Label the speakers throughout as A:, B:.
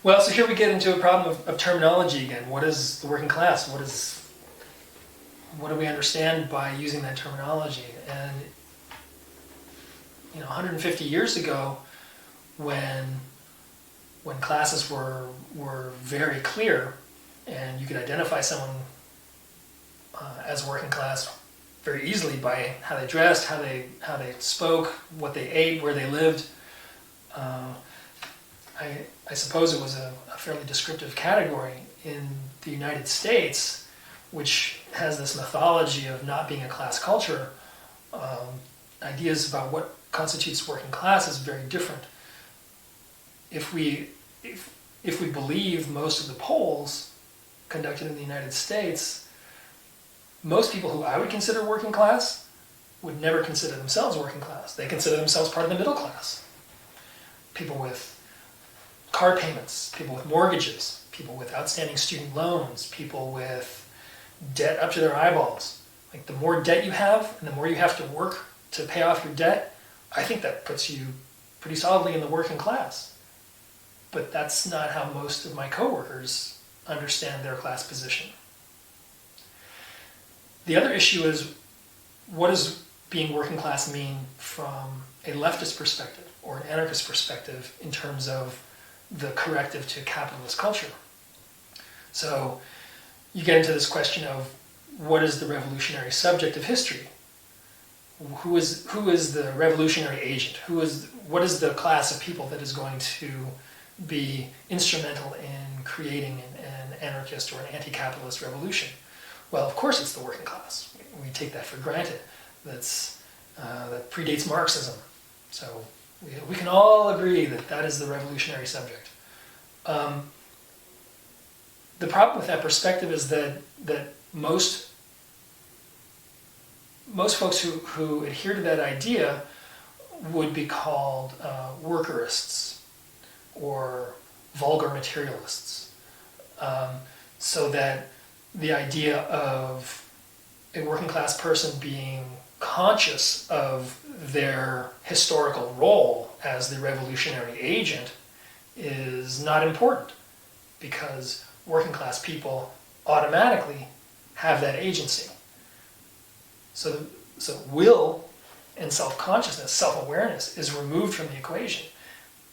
A: Well, so here we get into a problem of terminology again. What is the working class? What do we understand by using that terminology? And 150 years ago, when classes were very clear, and you could identify someone as working class very easily by how they dressed, how they spoke, what they ate, where they lived. I suppose it was a fairly descriptive category in the United States, which has this mythology of not being a class culture. Ideas about what constitutes working class is very different. If we believe most of the polls conducted in the United States, most people who I would consider working class would never consider themselves working class. They consider themselves part of the middle class. People with car payments, people with mortgages, people with outstanding student loans, people with debt up to their eyeballs. Like, the more debt you have and the more you have to work to pay off your debt, I think that puts you pretty solidly in the working class. But that's not how most of my coworkers understand their class position. The other issue is, what does being working class mean from a leftist perspective or an anarchist perspective in terms of the corrective to capitalist culture? So you get into this question of, what is the revolutionary subject of history? Who is the revolutionary agent? What is the class of people that is going to be instrumental in creating an anarchist or an anti-capitalist revolution? Well, of course it's the working class. We take that for granted. That predates Marxism. So we can all agree that is the revolutionary subject. The problem with that perspective is that most folks who adhere to that idea would be called workerists or vulgar materialists. So that the idea of a working class person being conscious of their historical role as the revolutionary agent is not important, because working class people automatically have that agency. So will and self-consciousness, self-awareness, is removed from the equation.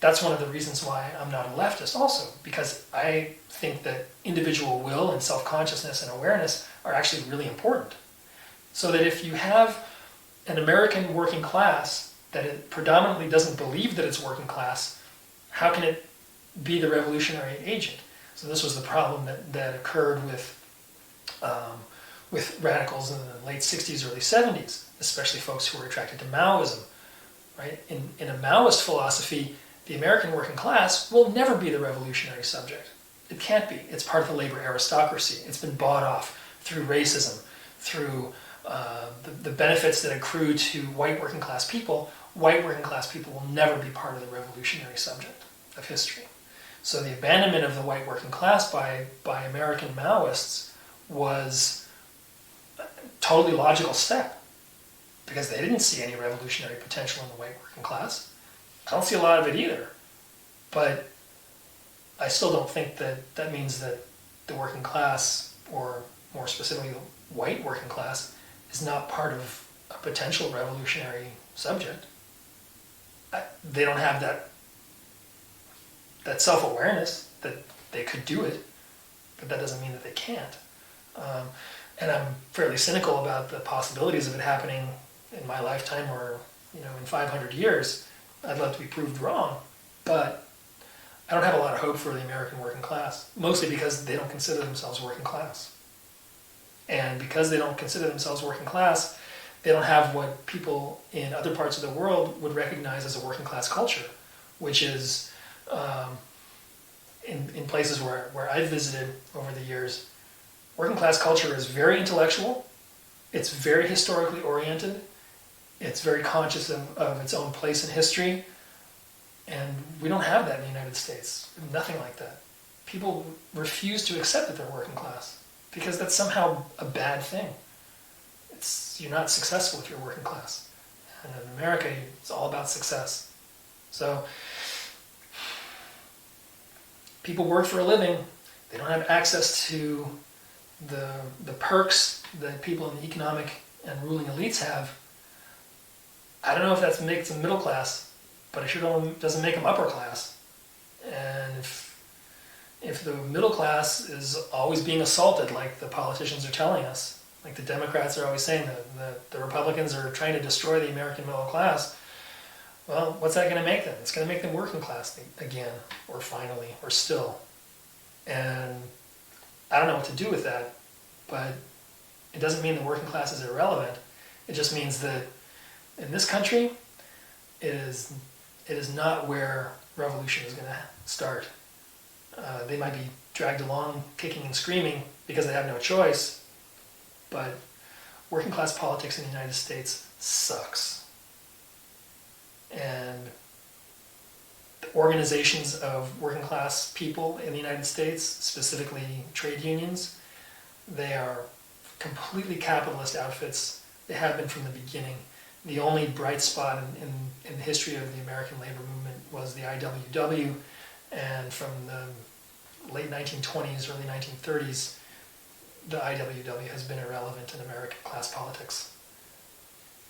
A: That's one of the reasons why I'm not a leftist also, because I think that individual will and self-consciousness and awareness are actually really important. So that if you have an American working class that it predominantly doesn't believe that it's working class, how can it be the revolutionary agent? So this was the problem that occurred with radicals in the late 60s, early 70s, especially folks who were attracted to Maoism. Right? In a Maoist philosophy, the American working class will never be the revolutionary subject. It can't be. It's part of the labor aristocracy. It's been bought off through racism, through the benefits that accrue to white working class people. White working class people will never be part of the revolutionary subject of history. So the abandonment of the white working class by American Maoists was a totally logical step, because they didn't see any revolutionary potential in the white working class. I don't see a lot of it either, but I still don't think that means that the working class, or more specifically the white working class, is not part of a potential revolutionary subject. They don't have that self-awareness that they could do it, but that doesn't mean that they can't. And I'm fairly cynical about the possibilities of it happening in my lifetime, or in 500 years. I'd love to be proved wrong, but I don't have a lot of hope for the American working class, mostly because they don't consider themselves working class. And because they don't consider themselves working class, they don't have what people in other parts of the world would recognize as a working class culture, which is, in places where I've visited over the years, working class culture is very intellectual, it's very historically oriented, it's very conscious of its own place in history, and we don't have that in the United States. Nothing like that. People refuse to accept that they're working class, because that's somehow a bad thing. You're not successful if you're working class. And in America, it's all about success. So people work for a living, they don't have access to the perks that people in the economic and ruling elites have. I don't know if that makes them middle class, but it sure doesn't make them upper class. And if the middle class is always being assaulted, like the politicians are telling us, like the Democrats are always saying that the Republicans are trying to destroy the American middle class, well, what's that going to make them? It's going to make them working class again, or finally, or still. And I don't know what to do with that, but it doesn't mean the working class is irrelevant. It just means that in this country, it is not where revolution is going to start. They might be dragged along kicking and screaming because they have no choice, but working class politics in the United States sucks. And the organizations of working class people in the United States, specifically trade unions, they are completely capitalist outfits. They have been from the beginning. The only bright spot in the history of the American labor movement was the IWW, and from the late 1920s, early 1930s, the IWW has been irrelevant in American class politics.